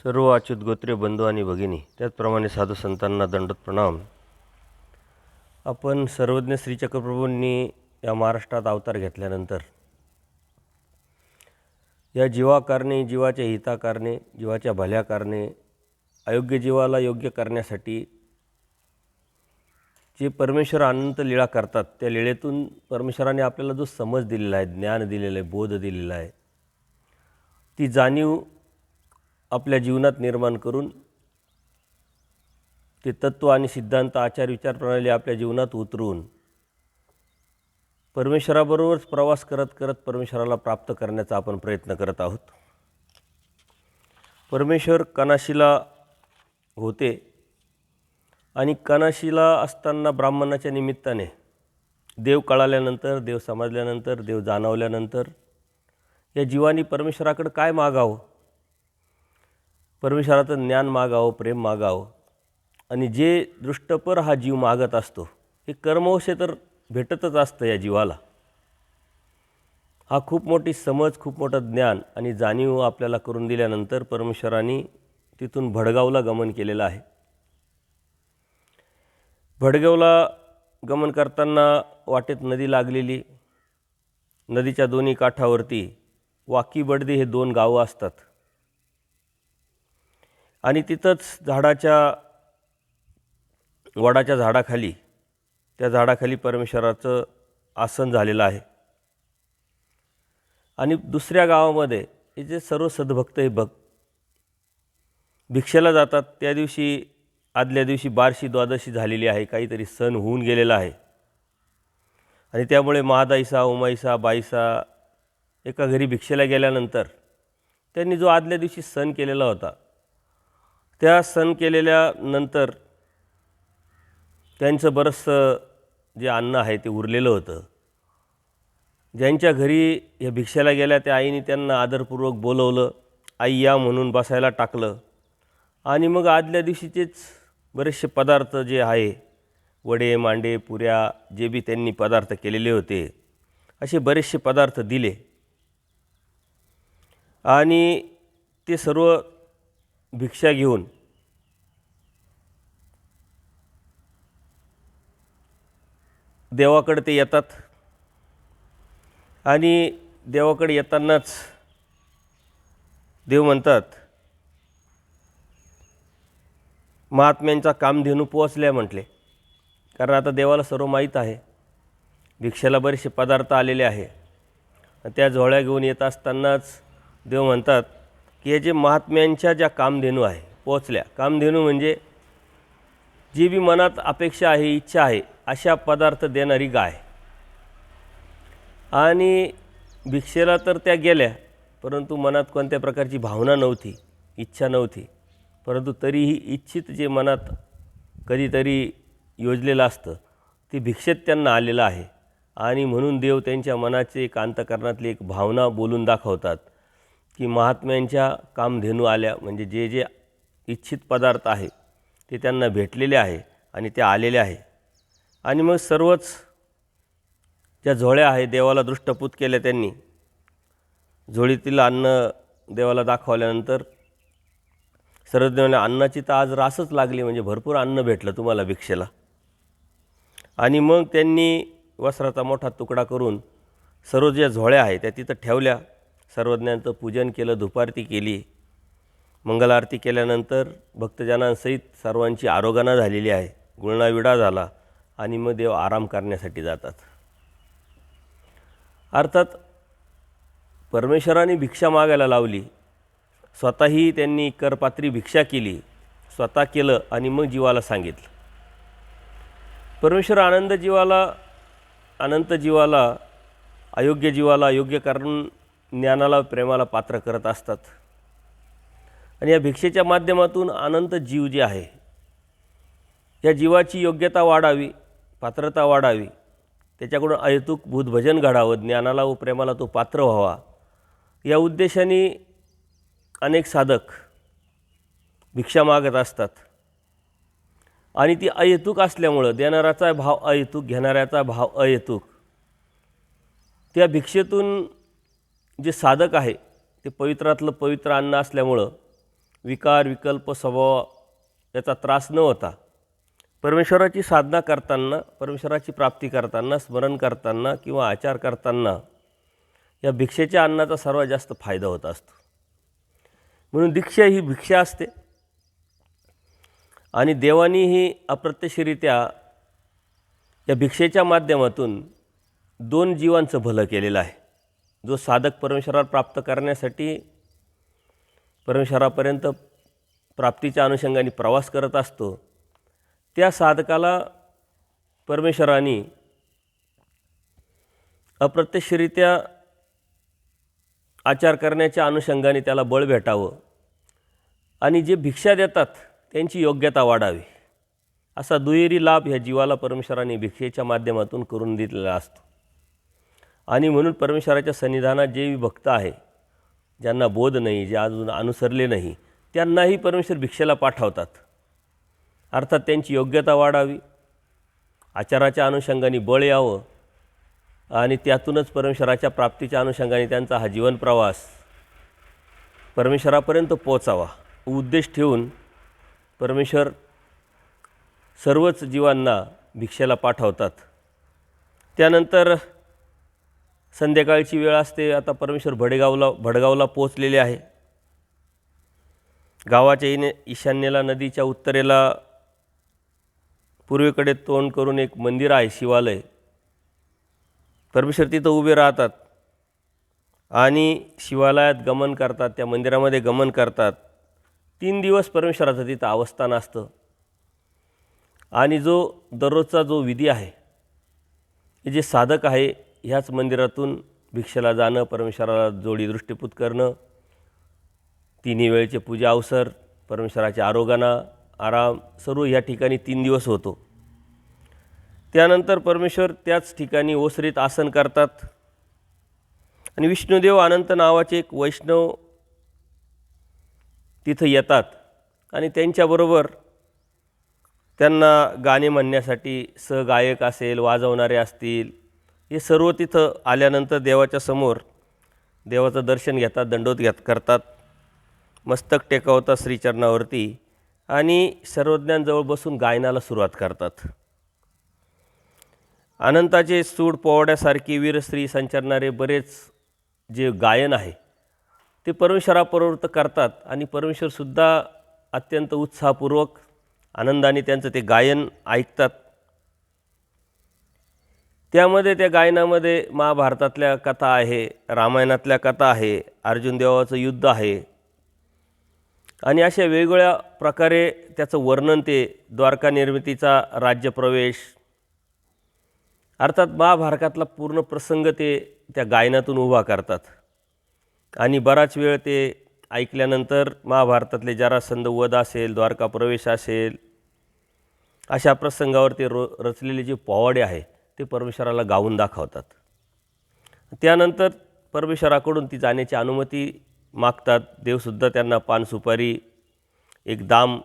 सर्व अच्युत गोत्रे बंधू आणि भगिनी, त्याचप्रमाणे साधू संतांना दंडवत प्रणाम. आपण सर्वज्ञ श्री चक्रप्रभूंनी या महाराष्ट्रात अवतार घेतल्यानंतर या जीवाकारणे, जीवाच्या हिताकारणे, जीवाच्या भल्याकारणे, अयोग्य जीवाला योग्य करण्यासाठी जे परमेश्वर अनंत लीळा करतात, त्या लीळेतून परमेश्वराने आपल्याला जो समज दिलेला आहे, ज्ञान दिलेलं आहे, बोध दिलेला आहे, ती जाणीव आपल्या जीवनात निर्माण करून ते तत्व आणि सिद्धांत, आचार, विचार प्रणाली आपल्या जीवनात उतरवून परमेश्वराबरोबरच प्रवास करत करत परमेश्वराला प्राप्त करण्याचा आपण प्रयत्न करत आहोत. परमेश्वर कनाशीला होते आणि कनाशीला असताना ब्राह्मणाच्या निमित्ताने देव कळाल्यानंतर, देव समजल्यानंतर, देव जाणवल्यानंतर या जीवानी परमेश्वराकडे काय मागावं, परमेश्वराचं ज्ञान मागावं, प्रेम मागावं. आणि जे दृष्टपर हा जीव मागत असतो, हे कर्मवश तर भेटतच असतं या जीवाला. हा खूप मोठी समज, खूप मोठं ज्ञान आणि जाणीव आपल्याला करून दिल्यानंतर परमेश्वराने तिथून भडगावला गमन केलेलं आहे. भडगावला गमन करताना वाटेत नदी लागलेली. नदीच्या दोन्ही काठावरती वाकी बडदी हे 2 गावं असतात आणि तिथंच वडाच्या झाडाखाली, त्या झाडाखाली परमेश्वराचं आसन झालेलं आहे. आणि दुसऱ्या गावामध्ये हे जे सर्व सद्भक्त हे भिक्षेला जातात. त्या दिवशी, आदल्या दिवशी बारशी द्वादशी झालेली आहे, काहीतरी सण होऊन गेलेला आहे आणि त्यामुळे महादाईसा, उमाईसा, बाईसा एका घरी भिक्षेला गेल्यानंतर त्यांनी जो आदल्या दिवशी सण केलेला होता, त्या सण केलेल्यानंतर त्यांचं बरंचसं जे अन्न आहे ते उरलेलं होतं. ज्यांच्या घरी या भिक्षेला गेल्या त्या आईने त्यांना आदरपूर्वक बोलवलं, आई या म्हणून बसायला टाकलं आणि मग आदल्या दिवशीचेच बरेचसे पदार्थ जे आहे, वडे, मांडे, पुऱ्या, जे बी त्यांनी पदार्थ केलेले होते, असे बरेचसे पदार्थ दिले आणि ते सर्व भिक्षा घेऊन देवाकडे ते येतात. आणि देवाकडे येतानाच देव म्हणतात, महात्म्यांचा कामधेनू पोचल्या म्हटले. कारण आता देवाला सर्व माहीत आहे, भिक्षेला बरेचसे पदार्थ आलेले आहे. त्या झोळ्या घेऊन येत असतानाच देव म्हणतात की हे जे महात्म्यांच्या ज्या कामधेनू आहे पोचल्या. कामधेनू म्हणजे जी बी मनात अपेक्षा आहे, इच्छा आहे, अशा पदार्थ देणारी गाय. आणि भिक्षेला तर त्या गेल्या, परंतु मनात कोणत्या प्रकारची भावना नव्हती, इच्छा नव्हती, परंतु तरीही इच्छित जे मनात कधीतरी योजलेलं असतं ते भिक्षेत त्यांना आलेलं आहे. आणि म्हणून देव त्यांच्या मनाचे एक अंतःकरणातली एक भावना बोलून दाखवतात की महात्म्यांच्या कामधेनू आल्या, म्हणजे जे जे इच्छित पदार्थ आहे ते त्यांना भेटलेले आहे आणि ते आलेले आहे. आणि मग सर्वच ज्या झोळ्या आहे देवाला दृष्टपूत केल्या. त्यांनी झोळीतील अन्न देवाला दाखवल्यानंतर सर्वज्ञाने अन्नाची तर आज रासच लागली, म्हणजे भरपूर अन्न भेटलं तुम्हाला भिक्षेला. आणि मग त्यांनी वस्त्राचा मोठा तुकडा करून सर्व ज्या झोळ्या आहे त्या तिथं ठेवल्या. सर्वज्ञांचं पूजन केलं, धूपारती केली, मंगलारती केल्यानंतर भक्तजनांसहित सर्वांची आरोगणा झालेली आहे, गुळणाविडा झाला आणि मग देव आराम करण्यासाठी जातात. अर्थात परमेश्वराने भिक्षा मागायला लावली, स्वतःही त्यांनी करपात्री भिक्षा केली, स्वतः केलं आणि मग जीवाला सांगितलं. परमेश्वर अनंत जीवाला, अयोग्य जीवाला योग्य करून ज्ञानाला, प्रेमाला पात्र करत असतात. आणि या भिक्षेच्या माध्यमातून अनंत जीव जे आहे, या जीवाची योग्यता वाढावी, पात्रता वाढावी, त्याच्याकडून अहेतुक बुद्धभजन घडावं, ज्ञानाला व प्रेमाला तो पात्र व्हावा, या उद्देशाने अनेक साधक भिक्षा मागत असतात. आणि ती अहेतुक असल्यामुळं, देणाऱ्याचा भाव अहेतुक, घेणाऱ्याचा भाव अहेतुक, त्या भिक्षेतून जे साधक आहे ते पवित्रातलं पवित्र अन्न असल्यामुळं विकार विकल्प स्वभाव याचा त्रास न होता परमेश्वराची साधना करताना, परमेश्वराची प्राप्ती करताना, स्मरण करताना किंवा आचार करताना या भिक्षेच्या अन्नाचा सर्वात जास्त फायदा होत असतो. म्हणून दीक्षा ही भिक्षा असते आणि देवानी ही अप्रत्यक्षरित्या या भिक्षेच्या माध्यमातून 2 जीवांचं भलं केलेलं आहे. जो साधक परमेश्वराला प्राप्त करण्यासाठी परमेश्वरापर्यंत प्राप्तीच्या अनुषंगाने प्रवास करत असतो, त्या साधकाला परमेश्वराने अप्रत्यक्षरित्या आचार करण्याच्या अनुषंगाने त्याला बळ भेटावं आणि जे भिक्षा देतात त्यांची योग्यता वाढावी, असा दुहेरी लाभ ह्या जीवाला परमेश्वराने भिक्षेच्या माध्यमातून करून दिलेला असतो. आणि म्हणून परमेश्वराच्या सन्निधानात जे भक्त आहे, ज्यांना बोध नाही, जे अजून अनुसरले नाही, त्यांनाही परमेश्वर भिक्षेला पाठवतात. अर्थात त्यांची योग्यता वाढावी, आचाराच्या अनुषंगाने बळ यावं आणि त्यातूनच परमेश्वराच्या प्राप्तीच्या अनुषंगाने त्यांचा हा जीवन प्रवास परमेश्वरापर्यंत पोचावा उद्देश ठेवून परमेश्वर सर्वच जीवांना भिक्षेला पाठवतात. त्यानंतर संध्याकाळची वेळ असते. आता परमेश्वर भडगावला पोचलेले आहे. गावाच्या ईशान्येला, नदीच्या उत्तरेला, पूर्वेकडे तोंड करून एक मंदिर आहे, शिवालय. परमेश्वर तिथं उभे राहतात आणि शिवालयात गमन करतात, त्या मंदिरामध्ये गमन करतात. 3 दिवस परमेश्वराचं तिथं अवस्थान असतं आणि जो दररोजचा जो विधी आहे, हे जे साधक आहे ह्याच मंदिरातून भिक्षेला जाणं, परमेश्वराला जोडी दृष्टीपूत करणं, 3 वेळचे पूजा अवसर, परमेश्वराच्या आरोगणा, आराम सर्व ह्या ठिकाणी 3 दिवस होतो. त्यानंतर परमेश्वर त्याच ठिकाणी ओसरीत आसन करतात आणि विष्णुदेव अनंत नावाचे एक वैष्णव तिथं येतात आणि त्यांच्याबरोबर त्यांना गाणे म्हणण्यासाठी सहगायक असेल, वाजवणारे असतील, हे सर्व तिथं आल्यानंतर देवाच्या समोर देवाचं दर्शन घेतात, दंडोत करतात, मस्तक टेकवतात श्रीचरणावरती आणि सर्वज्ञांजवळ बसून गायनाला सुरुवात करतात. अनंताचे सूड पोवाड्यासारखी वीरश्री संचरणारे बरेच जे गायन आहे ते परमेश्वराबरोबर करतात आणि परमेश्वरसुद्धा अत्यंत उत्साहपूर्वक आनंदाने त्यांचं ते गायन ऐकतात. त्यामध्ये त्या गायनामध्ये महाभारतातल्या कथा आहे, रामायणातल्या कथा आहे, अर्जुन देवाचं युद्ध आहे आणि अशा वेगवेगळ्या प्रकारे त्याचं वर्णन, ते द्वारका निर्मितीचा राज्यप्रवेश, अर्थात महाभारतातला पूर्ण प्रसंग ते त्या गायनातून उभा करतात. आणि बराच वेळ ते ऐकल्यानंतर महाभारतातले जरासंध वध असेल, द्वारका प्रवेश असेल, अशा प्रसंगावर ते रचलेले जे पोवाडे आहे ते परमेश्वराला गाऊन दाखवतात. त्यानंतर परमेश्वराकडून ती जाण्याची अनुमती मागतात. देवसुद्धा त्यांना पान सुपारी, एक दाम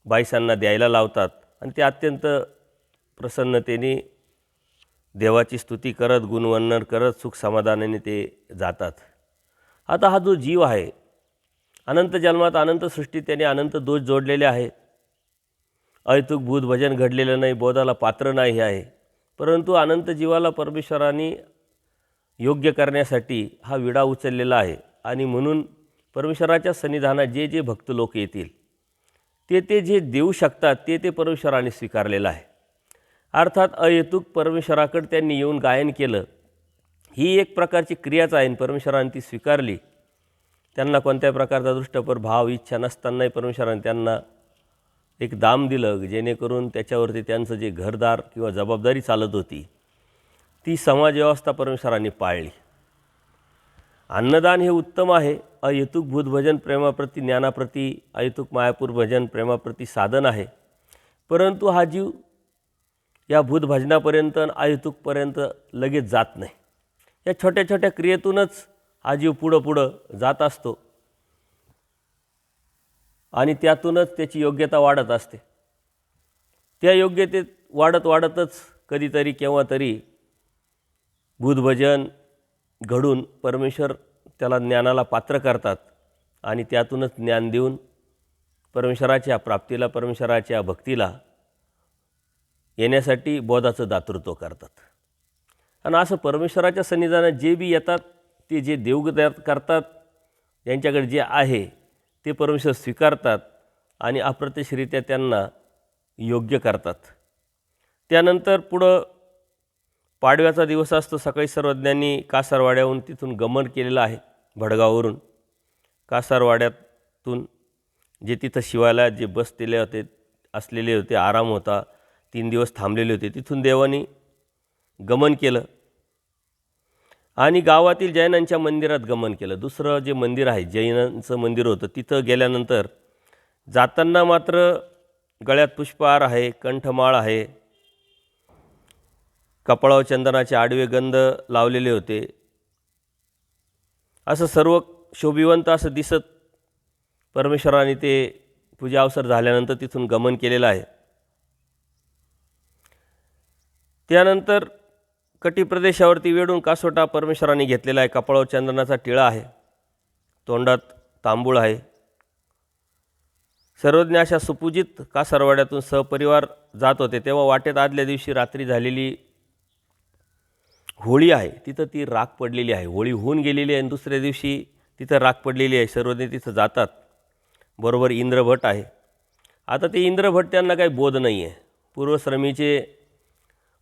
बायसांना द्यायला लावतात आणि ते अत्यंत प्रसन्नतेने देवाची स्तुती करत, गुणवर्णन करत, सुख समाधानाने ते जातात. आता हा जो जीव आहे, अनंत जन्मात, अनंत सृष्टीत त्याने अनंत दोष जोडलेले आहेत. अहेतुक भूत भजन घडलेलं नाही, बोधाला पात्र नाही आहे. परंतु अनंत जीवाला परमेश्वराने योग्य करण्यासाठी हा विडा उचललेला आहे आणि म्हणून परमेश्वराच्या सन्निधानात जे जे भक्त लोक येतील ते जे देऊ शकतात ते परमेश्वराने स्वीकारलेलं आहे. अर्थात अहेतुक परमेश्वराकडे त्यांनी येऊन गायन केलं, ही एक प्रकारची क्रियाच आहे. परमेश्वराने ती स्वीकारली. त्यांना कोणत्याही प्रकारचा दृष्टपर भाव, इच्छा नसतानाही परमेश्वराने त्यांना एक दाम दिलं, जेणेकरून त्याच्यावरती त्यांचं जे घरदार किंवा जबाबदारी चालत होती ती समाजव्यवस्था परमेश्वराने पाळली. अन्नदान हे उत्तम आहे. अहेतुक भूतभजन प्रेमाप्रती, ज्ञानाप्रती, अहेतुक मायापूर भजन प्रेमाप्रती साधन आहे. परंतु हा जीव या भूतभजनापर्यंत आणि अहेतुकपर्यंत लगेच जात नाही. या छोट्या छोट्या क्रियेतूनच हा जीव पुढं जात असतो आणि त्यातूनच त्याची योग्यता वाढत असते. त्या योग्यतेत वाढतच कधीतरी केव्हा तरी भूतभजन घडून परमेश्वर त्याला ज्ञानाला पात्र करतात आणि त्यातूनच ज्ञान देऊन परमेश्वराच्या प्राप्तीला, परमेश्वराच्या भक्तीला येण्यासाठी बोधाचं दातृत्व करतात. आणि असं परमेश्वराच्या सन्निधानात जे बी येतात ते जे देवगत करतात, यांच्याकडे जे आहे ते परमेश्वर स्वीकारतात आणि अप्रत्यक्षरित्या त्यांना योग्य करतात. त्यानंतर पुढं पाडव्याचा दिवस असतो. सकाळी सर्वज्ञांनी कासारवाड्याहून तिथून गमन केलेलं आहे. भडगाववरून कासारवाड्यातून जे तिथं शिवालयात जे बसलेले होते, असलेले होते, आराम होता, 3 दिवस थांबलेले होते, तिथून देवानी गमन केलं आणि गावातील जैनांच्या मंदिरात गमन केलं. दुसरं जे मंदिर आहे, जैनांचं मंदिर होतं, तिथं गेल्यानंतर जाताना मात्र गळ्यात पुष्पहार आहे, कंठमाळ आहे, कपाळावर चंदनाचे आडवे गंध लावलेले होते. असं सर्व शोभिवंत असं दिसत परमेश्वराने ते पूजा अवसर झाल्यानंतर तिथून गमन केलेलं आहे. त्यानंतर कटी प्रदेशावरती वेढून कासोटा परमेश्वराने घेतलेला आहे. कपाळावर चंदनाचा टिळा आहे, तोंडात तांबूळ आहे. सर्वज्ञ अशा सुपूजित कासारवाड्यातून सहपरिवार जात होते. तेव्हा वाटेत आदल्या दिवशी रात्री झालेली होळी आहे, तिथं ती राख पडलेली आहे. होळी होऊन गेलेली आहे आणि दुसऱ्या दिवशी तिथं राख पडलेली आहे. सर्वज्ञ तिथं जातात. बरोबर इंद्रभट आहे. आता ते इंद्रभट त्यांना काही बोध नाही आहे. पूर्वश्रमीचे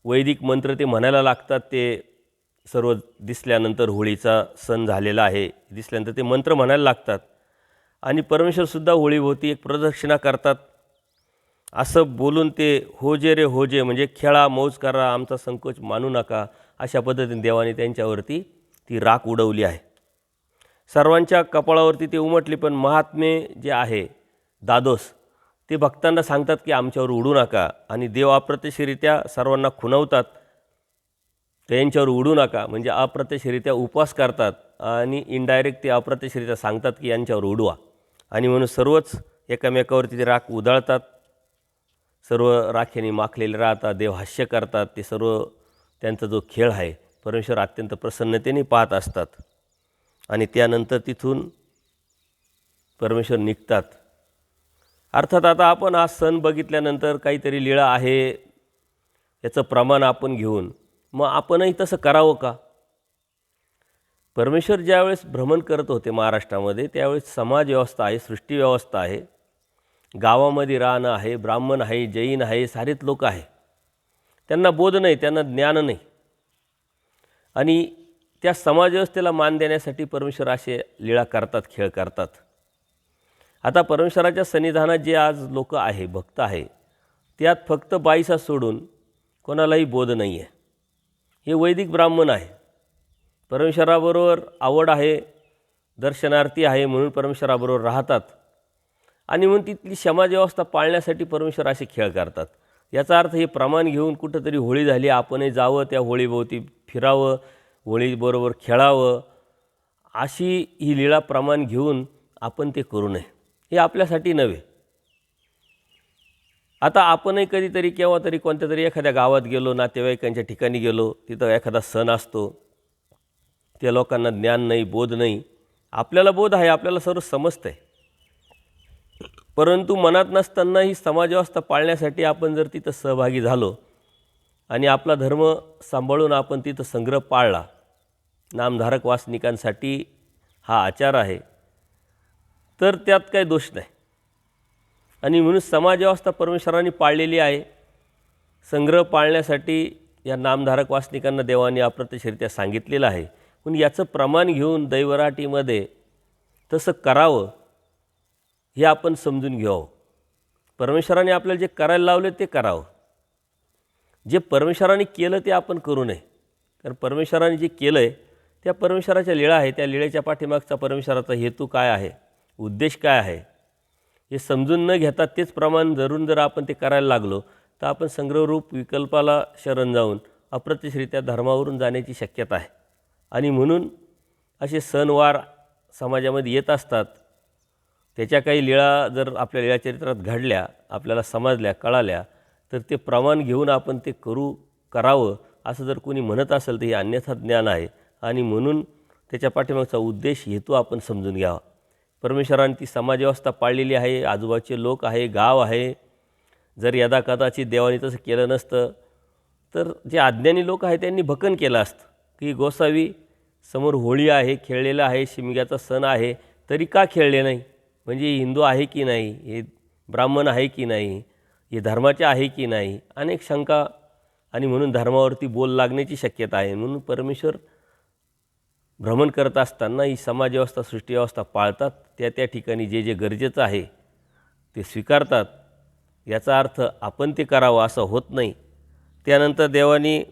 वैदिक मंत्र ते म्हणायला लागतात. ते सर्व दिसल्यानंतर, होळीचा सण झालेला आहे दिसल्यानंतर ते मंत्र म्हणायला लागतात आणि परमेश्वरसुद्धा होळीभोवती एक प्रदक्षिणा करतात. असं बोलून ते हो जे रे हो जे, म्हणजे खेळा, मौज करा, आमचा संकोच मानू नका, अशा पद्धतीने देवाने त्यांच्यावरती ती राख उडवली आहे. सर्वांच्या कपाळावरती ते उमटली. पण महात्मे जे आहे दादोस, ते भक्तांना सांगतात की आमच्यावर उडू नका, आणि देव अप्रत्यक्षरित्या सर्वांना खुणवतात तर यांच्यावर उडू नका, म्हणजे अप्रत्यक्षरित्या उपवास करतात आणि इनडायरेक्ट ते अप्रत्यक्षरित्या सांगतात की यांच्यावर उडवा. आणि म्हणून सर्वच एकामेकावरती ते राख उधळतात. सर्व राखेने माखलेले राहतात. देव हास्य करतात. ते सर्व त्यांचा जो खेळ आहे परमेश्वर अत्यंत प्रसन्नतेने पाहत असतात. आणि त्यानंतर तिथून परमेश्वर निघतात. अर्थात आता आपण हा सण बघितल्यानंतर काहीतरी लीळा आहे याचं प्रमाण आपण घेऊन मग आपणही तसं करावं का? परमेश्वर ज्यावेळेस भ्रमण करत होते महाराष्ट्रामध्ये, त्यावेळेस समाज व्यवस्था आहे, सृष्टी व्यवस्था आहे, गावामध्ये राहणं आहे, ब्राह्मण आहे, जैन आहे, सारेच लोक आहे. त्यांना बोध नाही, त्यांना ज्ञान नाही. आणि त्या समाजव्यवस्थेला मान देण्यासाठी परमेश्वर असे लीळा करतात, खेळ करतात. आता परमेश्वराच्या सन्निधानात जे आज लोक आहे, भक्त आहे, त्यात फक्त बाईसा सोडून कोणालाही बोध नाही आहे. हे वैदिक ब्राह्मण आहे, परमेश्वराबरोबर आवड आहे, दर्शनार्थी आहे, म्हणून परमेश्वराबरोबर राहतात. आणि म्हणून तिथली समाजव्यवस्था पाळण्यासाठी परमेश्वर असे खेळ करतात. याचा अर्थ हे प्रमाण घेऊन कुठंतरी होळी झाली, आपणही जावं, त्या होळीभोवती फिरावं, होळीबरोबर खेळावं, अशी ही लीळा प्रमाण घेऊन आपण ते करू नये. हे आपल्यासाठी नव्हे. आता आपणही कधीतरी केव्हा तरी कोणत्या तरी एखाद्या गावात गेलो, नातेवाईकांच्या ठिकाणी गेलो, तिथं एखादा सण असतो, त्या लोकांना ज्ञान नाही, बोध नाही. आपल्याला बोध आहे, आपल्याला सर्व समजतं आहे, परंतु मनात नसताना ही समाजव्यवस्था पाळण्यासाठी आपण जर तिथं सहभागी झालो आणि आपला धर्म सांभाळून आपण तिथं संग्रह पाळला, नामधारक वासनिकांसाठी हा आचार आहे, तर त्यात काही दोष नाही. आणि म्हणून समाजव्यवस्था परमेश्वराने पाळलेली आहे. संग्रह पाळण्यासाठी या नामधारक वासनिकांना देवाने अप्रत्यक्षरित्या सांगितलेलं आहे. पण याचं प्रमाण घेऊन दैवराटीमध्ये तसं करावं हे आपण समजून घ्यावं. परमेश्वराने आपल्याला जे करायला लावले ते करावं. जे परमेश्वराने केलं ते आपण करू नये. कारण परमेश्वराने जे केलं आहे त्या परमेश्वराच्या लीळा आहे. त्या लीळेच्या पाठीमागचा परमेश्वराचा हेतू काय आहे, उद्देश काय आहे, हे समजून न घेता तेच प्रमाण धरून जर आपण ते करायला लागलो तर आपण संग्रहरूप विकल्पाला शरण जाऊन अप्रत्यक्षरित्या धर्मावरून जाण्याची शक्यता आहे. आणि म्हणून असे सणवार समाजामध्ये येत असतात. त्याच्या काही लीळा जर आपल्या लीळाचरित्रात घडल्या, आपल्याला समजल्या, कळाल्या, तर ते प्रमाण घेऊन आपण ते करावं असं जर कोणी म्हणत असेल तर हे अन्यथा ज्ञान आहे. आणि म्हणून त्याच्या पाठीमागचा उद्देश, हेतू आपण समजून घ्यावा. परमेश्वराने ती समाजव्यवस्था पाळलेली आहे, आजूबाजूचे लोक आहे, गाव आहे. जर यदाकदाचित देवाने तसं केलं नसतं तर जे अज्ञानी लोक आहेत त्यांनी भकन केलं असतं की गोसावी समोर होळी आहे, खेळलेलं आहे, शिमग्याचा सण आहे, तरी का खेळले नाही? म्हणजे हिंदू आहे की नाही, हे ब्राह्मण आहे की नाही, हे धर्माचे आहे की नाही, अनेक शंका आणि म्हणून धर्मावरती बोल लागण्याची शक्यता आहे. म्हणून परमेश्वर भ्रमण करत असताना ही समाजव्यवस्था सृष्टीव्यवस्था पाळतात. त्या ठिकाणी जे जे गरजेचं आहे ते स्वीकारतात. याचा अर्थ आपण ते करावं असं होत नाही. त्यानंतर देवानी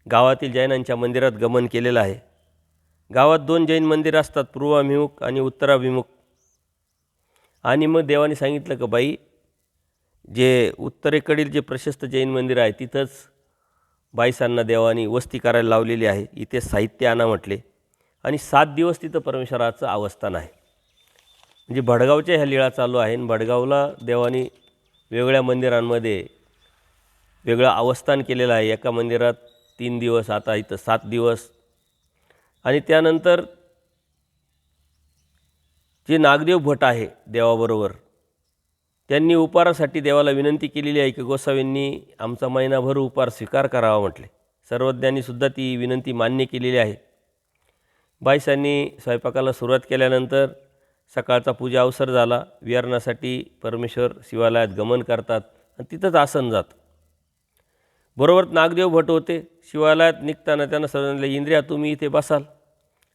गावातील जैनांच्या मंदिरात गमन केलेलं आहे. गावात 2 जैन मंदिर असतात, पूर्वाभिमुख आणि उत्तराभिमुख. आणि मग देवाने सांगितलं की बाई, जे उत्तरेकडील जे प्रशस्त जैन मंदिर आहे तिथंच बाईसांना देवानी वस्ती करायला लावलेली आहे. इथे साहित्य आणा म्हटले आणि 7 दिवस तिथं परमेश्वराचं अवस्थान आहे. म्हणजे भडगावच्या ह्या लीळा चालू आहे आणि भडगावला देवानी वेगळ्या मंदिरांमध्ये वेगळं अवस्थान केलेलं आहे. एका मंदिरात 3 दिवस, आता इथं 7 दिवस. आणि त्यानंतर जे नागदेव भट आहे देवाबरोबर, त्यांनी उपारासाठी देवाला विनंती केलेली आहे की गोसावींनी आमचा महिनाभर उपार स्वीकार करावा म्हटले. सर्वज्ञांनीसुद्धा ती विनंती मान्य केलेली आहे. बाईसांनी स्वयंपाकाला सुरुवात केल्यानंतर सकाळचा पूजा अवसर झाला. विहरणासाठी परमेश्वर शिवालयात गमन करतात आणि तिथंच आसन जातं. बरोबर नागदेव भट होते. शिवालयात निघताना त्यांना सर्वांना इंद्रिया तुम्ही इथे बसाल,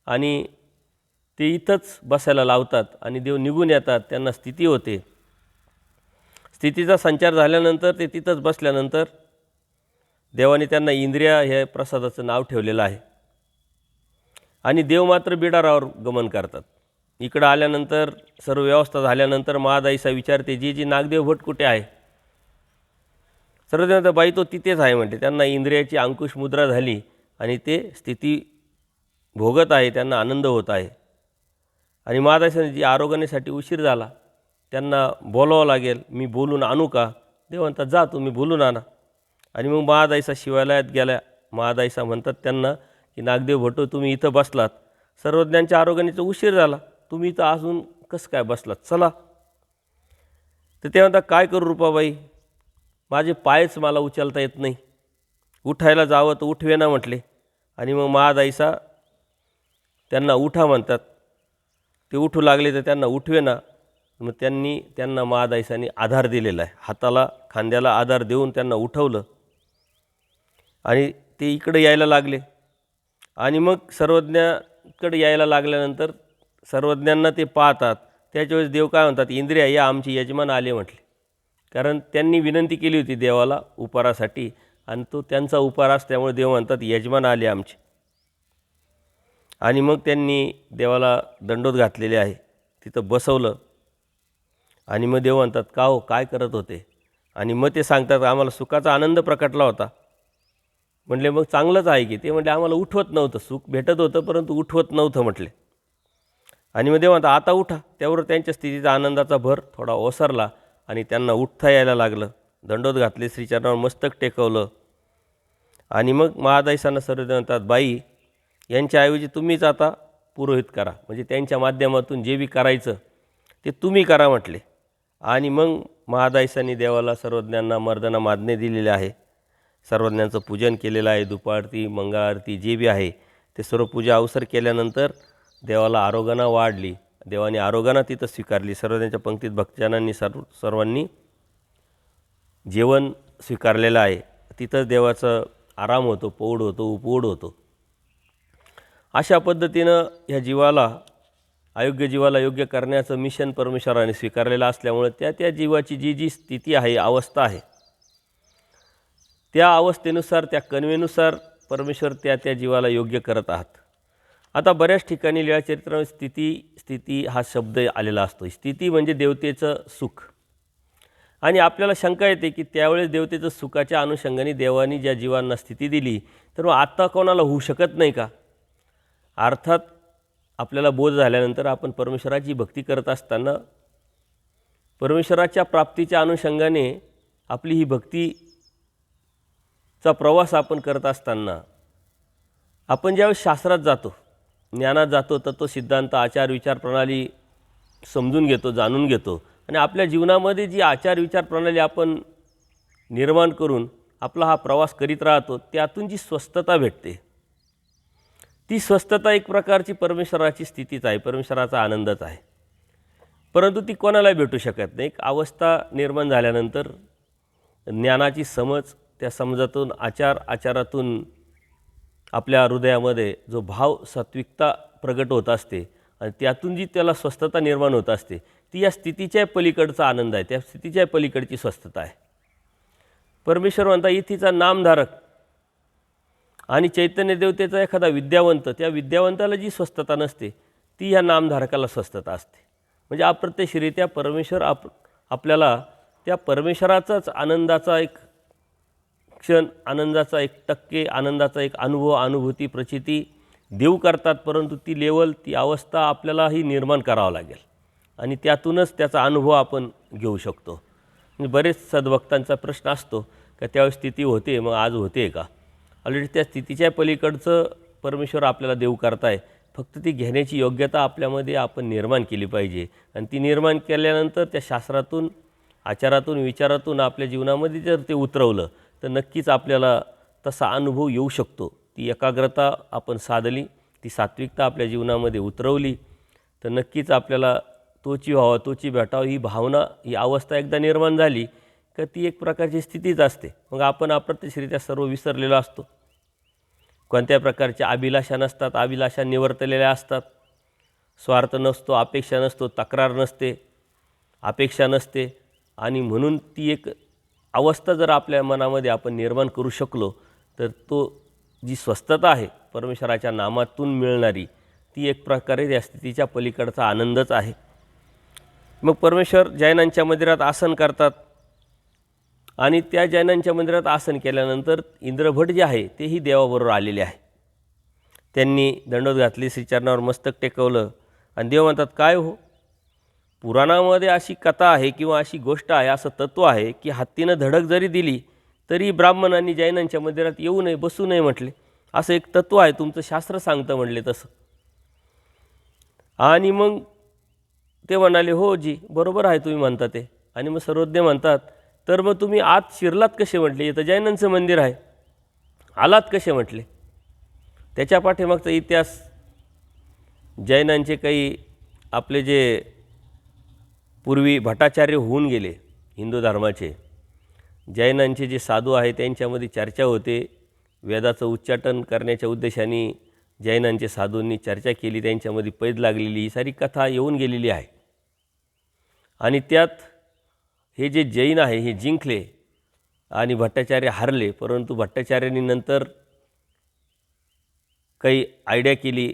आणि ते इथंच बसायला लावतात आणि देव निघून येतात. त्यांना स्थिती होते. स्थितीचा संचार झाल्यानंतर ते तिथंच बसल्यानंतर देवाने त्यांना इंद्रिया हे प्रसादाचं नाव ठेवलेलं आहे. आणि देव मात्र बिडारावर गमन करतात. इकडं आल्यानंतर सर्व व्यवस्था झाल्यानंतर महादाईसा विचारते, जी नागदेव भट कुठे आहे? सर्वजण बाई तो तिथेच आहे म्हणते. त्यांना इंद्रियाची अंकुश मुद्रा झाली आणि ते स्थिती भोगत आहे, त्यांना आनंद होत आहे. आणि महादाईसाने जी आरोग्यासाठी उशीर झाला, त्यांना बोलावं लागेल, मी बोलून आणू का? देव म्हणतात जा तुम्ही बोलून आणा. आणि मग महादाईसा शिवालयात गेल्या. महादाईसा म्हणतात त्यांना की नागदेव भटो तुम्ही इथं बसलात, सर्वज्ञांच्या आरोग्याचा उशीर झाला, तुम्ही इथं अजून कसं काय बसलात, चला. तर ते म्हणतात काय करू रूपाबाई, माझे पायच मला उचलता येत नाही, उठायला जावं तर उठवेना म्हटले. आणि मग महादाईसा त्यांना उठा म्हणतात. ते उठू लागले तर त्यांना उठवेना. मग त्यांना महादाईसांनी आधार दिलेला आहे. हाताला खांद्याला आधार देऊन त्यांना उठवलं आणि ते इकडे यायला लागले. आणि मग सर्वज्ञाकडे यायला लागल्यानंतर सर्वज्ञांना ते पाहतात. त्याच्या वेळेस देव काय म्हणतात, इंद्रिया या आमचे यजमान आले म्हटले. कारण त्यांनी विनंती केली होती देवाला उपारासाठी आणि तो त्यांचा उपार असल्यामुळे देव म्हणतात यजमान आले आमचे. आणि मग त्यांनी देवाला दंडोत घातलेले आहे, तिथं बसवलं. आणि मग देव म्हणतात का हो काय करत होते? आणि मग ते सांगतात आम्हाला सुखाचा आनंद प्रकटला होता. म्हटले मग चांगलंच आहे की. ते म्हटले आम्हाला उठवत नव्हतं, सुख भेटत होतं परंतु उठवत नव्हतं म्हटले. आणि मग देव म्हणतात आता उठा. त्यावर त्यांच्या स्थितीचा आनंदाचा भर थोडा ओसरला आणि त्यांना उठता यायला लागलं. दंडोत घातले, श्रीचरणावर मस्तक टेकवलं. आणि मग महादाईसांना सर्व म्हणतात बाई यांच्याऐवजी तुम्हीच आता पुरोहित करा, म्हणजे त्यांच्या माध्यमातून जे बी करायचं ते तुम्ही करा म्हटले. आणि मग महादाईसांनी देवाला सर्वज्ञांना मर्दना मादने दिलेले आहे. सर्वज्ञांचं पूजन केलेलं आहे. दुपारती मंगळारती जे बी आहे ते सर्व पूजा अवसर केल्यानंतर देवाला आरोगणा वाढली. देवाने आरोगणा तिथं स्वीकारली. सर्वज्ञांच्या पंक्तीत भक्तजनांनी सर्वांनी जेवण स्वीकारलेलं आहे. तिथंच देवाचं आराम होतो, पौढ होतो, उपवड होतो. अशा पद्धतीनं ह्या जीवाला, अयोग्य जीवाला योग्य करण्याचं मिशन परमेश्वराने स्वीकारलेलं असल्यामुळे त्या जीवाची जी स्थिती आहे, अवस्था आहे, त्या अवस्थेनुसार, त्या कन्वेनुसार परमेश्वर त्या जीवाला योग्य करत आहात. आता बऱ्याच ठिकाणी लीळाचरित्रामध्ये स्थिती हा शब्द आलेला असतो. स्थिती म्हणजे देवतेचं सुख. आणि आपल्याला शंका येते की त्यावेळेस देवतेचं सुखाच्या अनुषंगाने देवानी ज्या जीवांना स्थिती दिली तर मग आता कोणाला होऊ शकत नाही का? अर्थात आपल्याला बोध झाल्यानंतर आपण परमेश्वराची भक्ती करत असताना परमेश्वराच्या प्राप्तीच्या अनुषंगाने आपली ही भक्तीचा प्रवास आपण करत असताना आपण ज्यावेळेस शास्त्रात जातो, ज्ञानात जातो, तत्वसिद्धांत, आचार, विचार प्रणाली समजून घेतो, जाणून घेतो आणि आपल्या जीवनामध्ये जी आचार विचार प्रणाली आपण निर्माण करून आपला हा प्रवास करीत राहतो, त्यातून जी स्वस्थता भेटते, ती स्वस्थता एक प्रकारची परमेश्वराची स्थितीच आहे, परमेश्वराचा आनंदच आहे. परंतु ती कोणालाही भेटू शकत नाही. एक अवस्था निर्माण झाल्यानंतर ज्ञानाची समज, त्या समजातून आचारातून आपल्या हृदयामध्ये जो भाव सात्विकता प्रगट होत असते आणि त्यातून जी त्याला स्वस्थता निर्माण होत असते, ती या स्थितीच्या पलीकडचा आनंद आहे, त्या स्थितीच्या पलीकडची स्वस्थता आहे. परमेश्वर म्हणता इथेचा नामधारक आणि चैतन्य देवतेचा एखादा विद्यावंत, त्या विद्यावंताला जी स्वस्थता नसते ती ह्या नामधारकाला स्वस्थता असते. म्हणजे अप्रत्यक्षरित्या परमेश्वर आपल्याला त्या परमेश्वराचाच आनंदाचा एक क्षण, आनंदाचा एक टक्के, आनंदाचा एक अनुभव, अनुभूती, प्रचिती देऊ करतात. परंतु ती लेवल, ती अवस्था आपल्यालाही निर्माण करावं लागेल आणि त्यातूनच त्याचा अनुभव आपण घेऊ शकतो. म्हणजे बरेच सद्भक्तांचा प्रश्न असतो का त्यावेळेस स्थिती होते, मग आज होते का? ऑलरेडी त्या स्थितीच्या पलीकडचं परमेश्वर आपल्याला देऊ करताय. फक्त ती घेण्याची योग्यता आपल्यामध्ये आपण निर्माण केली पाहिजे आणि ती निर्माण केल्यानंतर त्या शास्त्रातून, आचारातून, विचारातून आपल्या जीवनामध्ये जर ते उतरवलं तर नक्कीच आपल्याला तसा अनुभव येऊ शकतो. ती एकाग्रता आपण साधली, ती सात्विकता आपल्या जीवनामध्ये उतरवली तर नक्कीच आपल्याला तोची व्हावं, तोची भेटावं ही भावना, ही अवस्था एकदा निर्माण झाली का ती एक प्रकारची स्थितीच असते. मग आपण अप्रत्यक्षरित्या सर्व विसरलेलो असतो. कोणत्या प्रकारच्या अभिलाषा नसतात, अभिलाषा निवर्तलेल्या असतात. स्वार्थ नसतो, अपेक्षा नसतो, तक्रार नसते, अपेक्षा नसते आणि म्हणून ती एक अवस्था जर आपल्या मनामध्ये आपण निर्माण करू शकलो तर तो जी स्वस्थता आहे परमेश्वराच्या नामातून मिळणारी, ती एक प्रकारे या स्थितीच्या पलीकडचा आनंदच आहे. मग परमेश्वर जैनांच्या मंदिरात आसन करतात आणि त्या जैनांच्या मंदिरात आसन केल्यानंतर इंद्रभट जे आहे तेही देवाबरोबर आलेले आहे. त्यांनी दंडोत घातली, श्रीचरणावर मस्तक टेकवलं आणि देव म्हणतात, काय हो, पुराणामध्ये अशी कथा आहे किंवा अशी गोष्ट आहे, असं तत्त्व आहे की हत्तीनं धडक जरी दिली तरी ब्राह्मणांनी जैनांच्या मंदिरात येऊ नये, बसू नये म्हटले. असं एक तत्त्व आहे, तुमचं शास्त्र सांगतं म्हणले तसं. आणि मग ते म्हणाले, हो जी, बरोबर आहे तुम्ही म्हणता ते. आणि मग सर्वज्ञ म्हणतात, तर मग तुम्ही आत शिरलात कसे म्हटले? इथं जैनांचं मंदिर आहे, आलात कसे म्हटले? त्याच्या पाठीमागचा इतिहास, जैनांचे काही आपले जे पूर्वी भट्टाचार्य होऊन गेले हिंदू धर्माचे, जैनांचे जे साधू आहे त्यांच्यामध्ये चर्चा होते. वेदाचं उच्चाटन करण्याच्या उद्देशाने जैनांचे साधूंनी चर्चा केली, त्यांच्यामध्ये पैद लागलेली ही सारी कथा येऊन गेलेली आहे. आणि त्यात हे जे जैन आहे हे जिंकले आणि भट्टाचार्य हारले. परंतु भट्टाचार्यांनी नंतर काही आयडिया केली,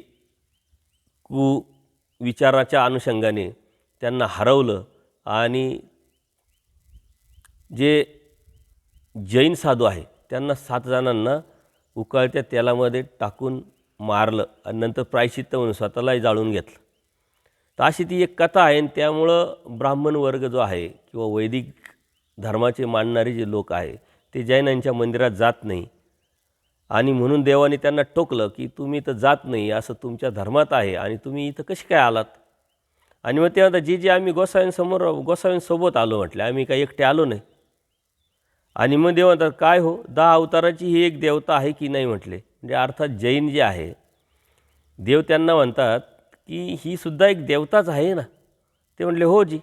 विचाराच्या अनुषंगाने त्यांना हरवलं आणि जे जैन साधू आहे त्यांना 7 जणांना उकळत्या तेलामध्ये टाकून मारलं आणि नंतर प्रायश्चित्त म्हणून स्वतःलाही जाळून घेतलं. तर अशी ती एक कथा आहे. आणि त्यामुळं ब्राह्मण वर्ग जो आहे किंवा वैदिक धर्माचे मानणारे जे लोक आहे ते जैनांच्या मंदिरात जात नाही. आणि म्हणून देवाने त्यांना टोकलं की तुम्ही इथं जात नाही, असं तुमच्या धर्मात आहे आणि तुम्ही इथं कशी काय आलात? आणि मग ते म्हणतात, जे आम्ही गोसाव्यांसोबत आलो म्हटले, आम्ही काही एकटे आलो नाही. आणि मग देव म्हणतात, काय हो, 10 अवताराची ही एक देवता आहे की नाही म्हटले. म्हणजे अर्थात जैन जे आहे देव त्यांना म्हणतात की ही सुद्धा एक देवताच आहे ना. ते म्हटले, हो जी.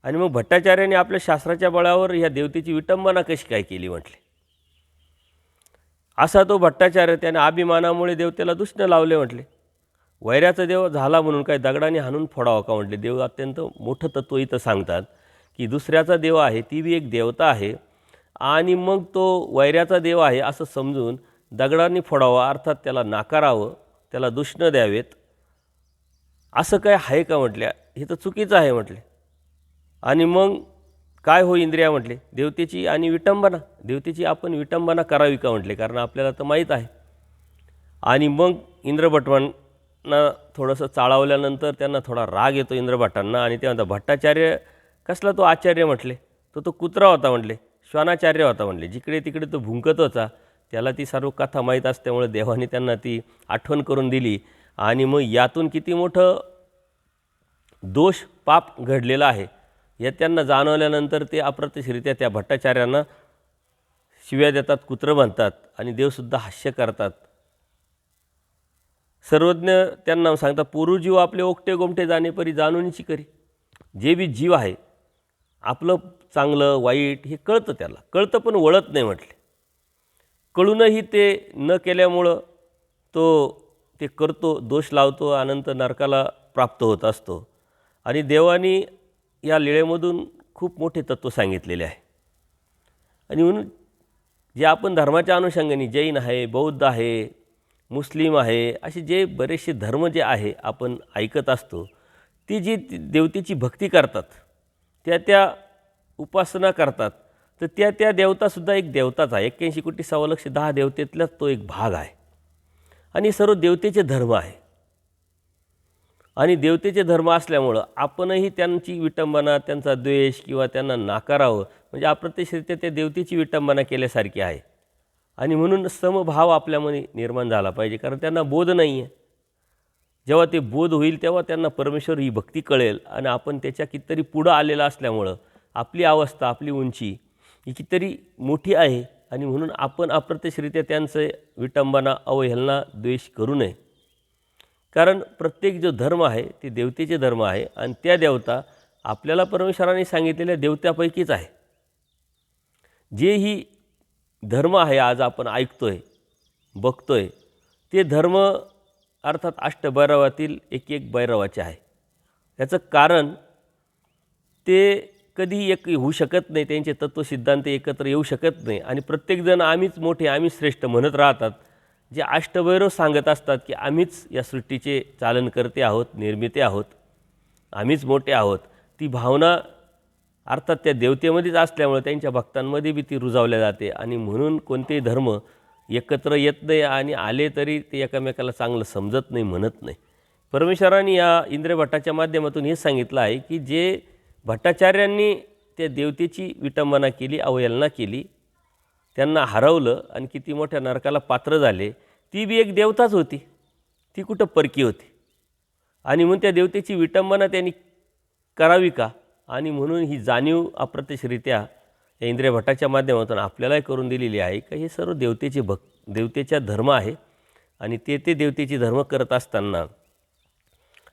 आणि मग भट्टाचार्याने आपल्या शास्त्राच्या बळावर ह्या देवतेची विटंबना कशी काय केली म्हटले. असा तो भट्टाचार्य, त्याने अभिमानामुळे देवतेला दुष्ण लावले म्हटले. वैराचा देव झाला म्हणून काय दगडाने हाणून फोडावा का म्हटले. देव अत्यंत मोठं तत्त्व इथं सांगतात की दुसऱ्याचा देव आहे, ती बी एक देवता आहे आणि मग तो वैराचा देव आहे असं समजून दगडांनी फोडावा, अर्थात त्याला नाकारावं, त्याला दुष्ण द्यावेत, असं काय आहे का म्हटल्या. हे तर चुकीचं आहे म्हटले. आणि मग काय हो इंद्रिया म्हटले, देवतेची आणि विटंबना, देवतेची आपण विटंबना करावी का म्हटले, कारण आपल्याला तर माहीत आहे. आणि मग इंद्रभटांना थोडंसं चाळवल्यानंतर त्यांना थोडा राग येतो इंद्रभटांना आणि ते म्हणतात, भट्टाचार्य कसला तो आचार्य म्हटले, तो कुत्रा होता म्हटले, श्वानाचार्य होता म्हटले, जिकडे तिकडे तो भुंकत होता. त्याला ती सर्व कथा माहीत असल्यामुळे देवाने त्यांना ती आठवण करून दिली. आणि मग यातून किती मोठं दोष पाप घडलेला आहे या त्यांना जाणवल्यानंतर ते अप्रत्यक्षरित्या त्या भट्टाचार्यांना शिव्या देतात, कुत्रं म्हणतात आणि देवसुद्धा हास्य करतात. सर्वज्ञ त्यांना सांगतात, पूर्वजीव आपले ओकटे गोमटे जाणेपरी जाणूनची करी. जे बी जीव आहे आपलं चांगलं वाईट हे कळतं, त्याला कळतं पण वळत नाही म्हटले. कळूनही ते न केल्यामुळं तो ते करतो, दोष लावतो, अनंत नरकाला प्राप्त होत असतो. आणि देवानी या लीळेमधून खूप मोठे तत्त्व सांगितलेले आहे. आणि म्हणून जे आपण धर्माच्या अनुषंगाने जैन आहे, बौद्ध आहे, मुस्लिम आहे, असे जे बरेचसे धर्म जे आहे आपण ऐकत असतो, ती जी देवतेची भक्ती करतात, त्या उपासना करतात, तर त्या देवतासुद्धा एक देवताच आहे. 81 कोटी 1.25 देवतेतलाच तो एक भाग आहे. आणि सर्व देवतेचे धर्म आहे. आणि देवतेचे धर्म असल्यामुळं आपणही त्यांची विटंबना, त्यांचा द्वेष किंवा त्यांना नाकारावं म्हणजे अप्रत्यक्षरित्या त्या देवतेची विटंबना केल्यासारखी आहे. आणि म्हणून समभाव आपल्यामध्ये निर्माण झाला पाहिजे, कारण त्यांना बोध नाही आहे. जेव्हा ते बोध होईल तेव्हा त्यांना परमेश्वर ही भक्ती कळेल आणि आपण त्याच्या कितीतरी पुढं आलेलं असल्यामुळं आपली अवस्था, आपली उंची ही कितीतरी मोठी आहे. आणि म्हणून आपण अप्रत्यक्षरित्या त्यांचं विटंबना, अवहेलना, द्वेष करू नये. कारण प्रत्येक जो धर्म आहे ते देवतेचे धर्म आहे आणि त्या देवता आपल्याला परमेश्वराने सांगितलेल्या देवत्यापैकीच आहे. जे ही धर्म आहे आज आपण ऐकतोय, बघतोय, ते धर्म अर्थात अष्टभैरवातील एक भैरवाचे आहे. याचं कारण ते कधी एक होऊ शकत नाही, त्यांचे तत्त्वसिद्धांत एकत्र येऊ शकत नाही. आणि प्रत्येकजण आम्हीच मोठे, आम्हीच श्रेष्ठ म्हणत राहतात. जे अष्टभैरव सांगत असतात की आम्हीच या सृष्टीचे चालनकर्ते आहोत, निर्मिते आहोत, आम्हीच मोठे आहोत, ती भावना अर्थात त्या देवतेमध्येच असल्यामुळे त्यांच्या भक्तांमध्ये बी ती रुजावल्या जाते. आणि म्हणून कोणतेही धर्म एकत्र येत नाही आणि आले तरी ते एकमेकाला चांगलं समजत नाही, म्हणत नाही. परमेश्वराने या इंद्र भट्टाच्या माध्यमातून हे सांगितलं आहे की जे भट्टाचार्यांनी त्या देवतेची विटंबना केली, अवहेलना केली, त्यांना हरवलं आणि किती मोठ्या नरकाला पात्र झाले, ती बी एक देवताच होती, ती कुठं परकी होती. आणि म्हणून त्या देवतेची विटंबना त्यांनी करावी का? आणि म्हणून ही जाणीव अप्रत्यक्षरित्या या इंद्रिय भट्टाच्या माध्यमातून आपल्यालाही करून दिलेली आहे की हे सर्व देवतेच्या धर्म आहे. आणि ते देवतेची धर्म करत असताना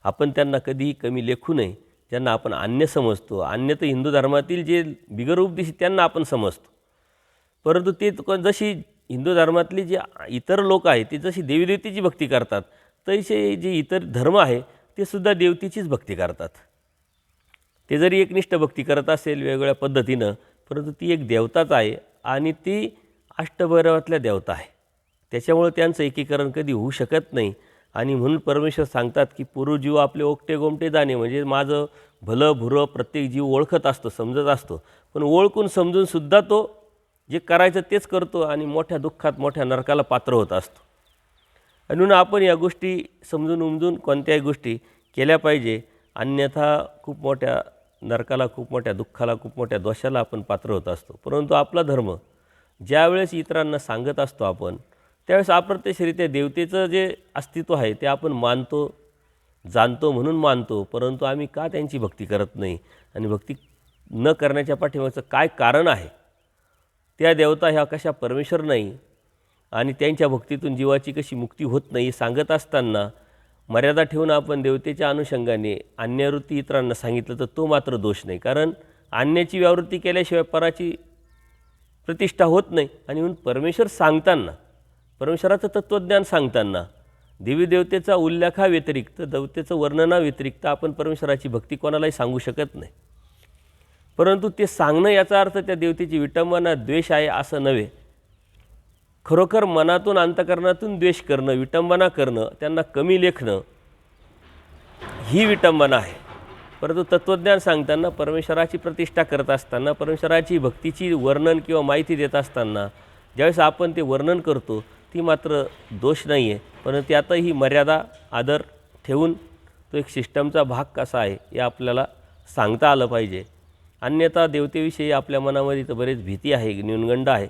आपण त्यांना कधीही कमी लेखू नये. ज्यांना आपण अन्य समजतो, अन्य तर हिंदू धर्मातील जे बिगर उपदेशी त्यांना आपण समजतो, परंतु ते जशी हिंदू धर्मातली जे इतर लोक आहेत ते जशी देवीदेवतेची भक्ती करतात, तसे जे इतर धर्म आहे ते सुद्धा देवतेचीच भक्ती करतात. ते जरी एकनिष्ठ भक्ती करत असेल वेगवेगळ्या पद्धतीनं, परंतु ती एक देवताच आहे आणि ती अष्टभैरवातल्या देवता आहे. त्याच्यामुळे त्यांचं एकीकरण कधी होऊ शकत नाही. आणि म्हणून परमेश्वर सांगतात की पूर्वजीव आपले ओकटे गोमटे जाणे, म्हणजे माझं भलं भुरं प्रत्येक जीव ओळखत असतो, समजत असतो, पण ओळखून समजूनसुद्धा तो जे करायचं तेच करतो आणि मोठ्या दुःखात, मोठ्या नरकाला पात्र होत असतो. आणि म्हणून आपण या गोष्टी समजून उमजून कोणत्याही गोष्टी केल्या पाहिजे, अन्यथा खूप मोठ्या नरकाला, खूप मोठ्या दुःखाला, खूप मोठ्या दोषाला आपण पात्र होत असतो. परंतु आपला धर्म ज्यावेळेस इतरांना सांगत असतो आपण, त्यावेळेस अप्रत्यक्षरित्या देवतेचं जे अस्तित्व आहे ते आपण मानतो, जाणतो, म्हणून मानतो. परंतु आम्ही का त्यांची भक्ती करत नाही आणि भक्ती न करण्याच्या पाठीमागचं काय कारण आहे, त्या देवता ह्या कशा परमेश्वर नाही आणि त्यांच्या भक्तीतून जीवाची कशी मुक्ती होत नाही सांगत असताना मर्यादा ठेवून आपण देवतेच्या अनुषंगाने अन्यवृत्ती इतरांना सांगितलं तर तो मात्र दोष नाही. कारण अन्याची व्यावृत्ती केल्याशिवाय पराची प्रतिष्ठा होत नाही. आणि म्हणून परमेश्वर सांगताना, परमेश्वराचं तत्त्वज्ञान सांगताना देवी देवतेचा उल्लेखाव्यतिरिक्त, देवतेचं वर्णनाव्यतिरिक्त आपण परमेश्वराची भक्ती कोणालाही सांगू शकत नाही. परंतु ते सांगणं याचा अर्थ त्या देवतेची विटंबना, द्वेष आहे असं नव्हे. खरोखर मनातून, अंतकरणातून द्वेष करणं, विटंबना करणं, त्यांना कमी लेखणं ही विटंबना आहे. परंतु तत्त्वज्ञान सांगताना, परमेश्वराची प्रतिष्ठा करत असताना, परमेश्वराची भक्तीची वर्णन किंवा माहिती देत असताना ज्यावेळेस आपण ते वर्णन करतो ती मात्र दोष नाही आहे. पण त्यातही मर्यादा, आदर ठेवून तो एक सिस्टमचा भाग कसा आहे हे आपल्याला सांगता आलं पाहिजे. अन्यथा देवतेविषयी आपल्या मनामध्ये तर बरेच भीती आहे, न्यूनगंड आहे,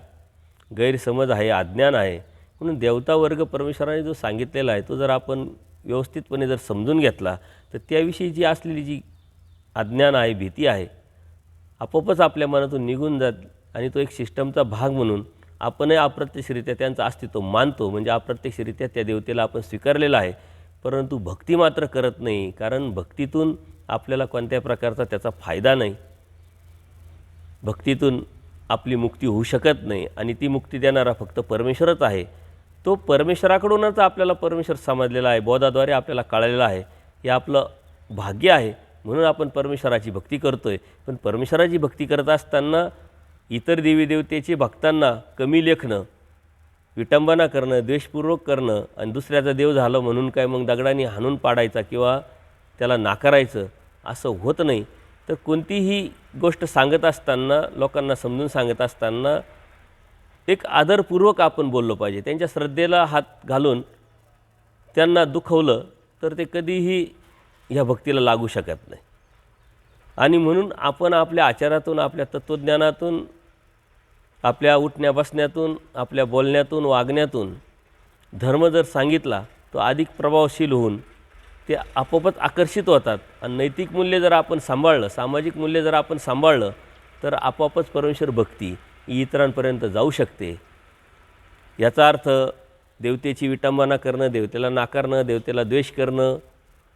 गैरसमज आहे, अज्ञान आहे. म्हणून देवता वर्ग परमेश्वराने जो सांगितलेला आहे तो जर आपण व्यवस्थितपणे जर समजून घेतला तर त्याविषयी जी असलेली जी अज्ञान आहे, भीती आहे, आपोआपच आपल्या मनातून निघून जात आणि तो एक सिस्टमचा भाग म्हणून आपणही अप्रत्यक्षरित्या त्यांचं अस्तित्व मानतो. म्हणजे अप्रत्यक्षरित्या त्या देवतेला आपण स्वीकारलेलं आहे, परंतु भक्ती मात्र करत नाही. कारण भक्तीतून आपल्याला कोणत्या प्रकारचा त्याचा फायदा नाही. भक्तीतून आपली मुक्ती होऊ शकत नाही आणि ती मुक्ती देणारा फक्त परमेश्वरच आहे. तो परमेश्वराकडूनच आपल्याला परमेश्वर समजलेला आहे, बोधाद्वारे आपल्याला कळलेला आहे. हे आपलं भाग्य आहे, म्हणून आपण परमेश्वराची भक्ती करतो आहे. पण परमेश्वराची भक्ती करत असताना इतर देवी देवतेचे भक्तांना कमी लेखणं, विटंबना करणं, द्वेषपूर्वक करणं आणि दुसऱ्याचा देव झालं म्हणून काय मग दगडाने हाणून पाडायचा किंवा त्याला नाकारायचं असं होत नाही. तर कोणतीही गोष्ट सांगत असताना, लोकांना समजून सांगत असताना एक आदरपूर्वक आपण बोललो पाहिजे. त्यांच्या श्रद्धेला हात घालून त्यांना दुखवलं तर ते कधीही ह्या भक्तीला लागू शकत नाही. आणि म्हणून आपण आपल्या आचारातून, आपल्या तत्त्वज्ञानातून, आपल्या उठण्या बसण्यातून, आपल्या बोलण्यातून, वागण्यातून धर्म जर सांगितला तो अधिक प्रभावशील होऊन ते आपोआपच आकर्षित होतात. आणि नैतिक मूल्य जर आपण सांभाळलं, सामाजिक मूल्य जर आपण सांभाळलं तर आपोआपच परमेश्वर भक्ती इतरांपर्यंत जाऊ शकते. याचा अर्थ देवतेची विटंबना करणं, देवतेला नाकारणं, देवतेला द्वेष करणं,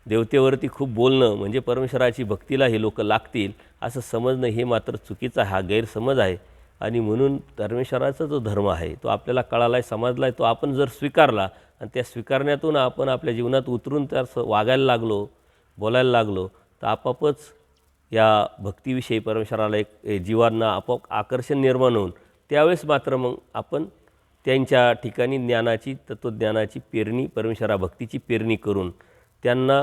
देवतेवरती खूप बोलणं म्हणजे परमेश्वराची भक्तीला हे लोक लागतील असं समजणं हे मात्र चुकीचं आहे. हा गैरसमज आहे. आणि म्हणून परमेश्वराचा जो धर्म आहे तो आपल्याला कळाला आहे, समजला आहे. तो आपण जर स्वीकारला आणि त्या स्वीकारण्यातून आपण आपल्या जीवनात उतरून त्या वागायला लागलो, बोलायला लागलो तर आपोआपच या भक्तीविषयी परमेश्वराला एक जीवांना आपोआप आकर्षण निर्माण होऊन त्यावेळेस मात्र मग आपण त्यांच्या ठिकाणी ज्ञानाची, तत्त्वज्ञानाची पेरणी, परमेश्वरा भक्तीची पेरणी करून त्यांना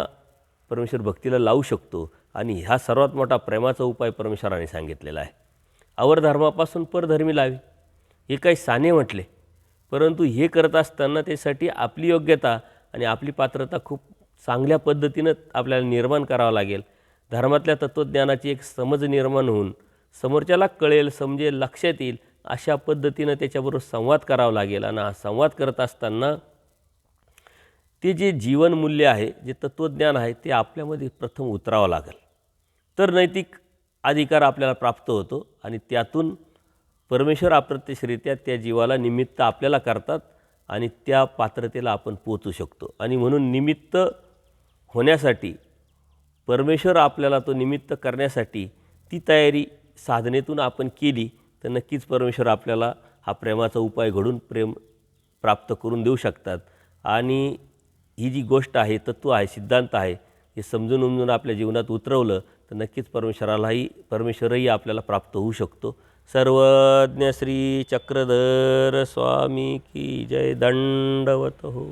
परमेश्वर भक्तीला लावू शकतो. आणि हा सर्वात मोठा प्रेमाचा उपाय परमेश्वराने सांगितलेला आहे. अवर धर्मापासून परधर्मी लावी, हे काही साने म्हटले, परंतु हे करत असताना त्यासाठी आपली योग्यता आणि आपली पात्रता खूप चांगल्या पद्धतीनं आपल्याला निर्माण करावं लागेल. धर्मातल्या तत्त्वज्ञानाची एक समज निर्माण होऊन समोरच्याला कळेल, समजेल, लक्षात येईल अशा पद्धतीनं त्याच्याबरोबर संवाद करावा लागेल. आणि हा संवाद करत असताना ते जे जीवनमूल्य आहे, जे तत्त्वज्ञान आहे ते आपल्यामध्ये प्रथम उतरावं लागेल. तर नैतिक अधिकार आपल्याला प्राप्त होतो आणि त्यातून परमेश्वर अप्रत्यक्षरित्या त्या जीवाला निमित्त आपल्याला करतात आणि त्या पात्रतेला आपण पोचू शकतो. आणि म्हणून निमित्त होण्यासाठी, परमेश्वर आपल्याला तो निमित्त करण्यासाठी ती तयारी साधनेतून आपण केली तर नक्कीच परमेश्वर आपल्याला हा प्रेमाचा उपाय घडून प्रेम प्राप्त करून देऊ शकतात. आणि ही जी गोष्ट आहे, तत्त्व आहे, सिद्धांत आहे, हे समजून उमजून आपल्या जीवनात उतरवलं तर नक्कीच परमेश्वरही आपल्याला प्राप्त होऊ शकतो. सर्वज्ञ श्री चक्रधर स्वामी की जय. दंडवत हो.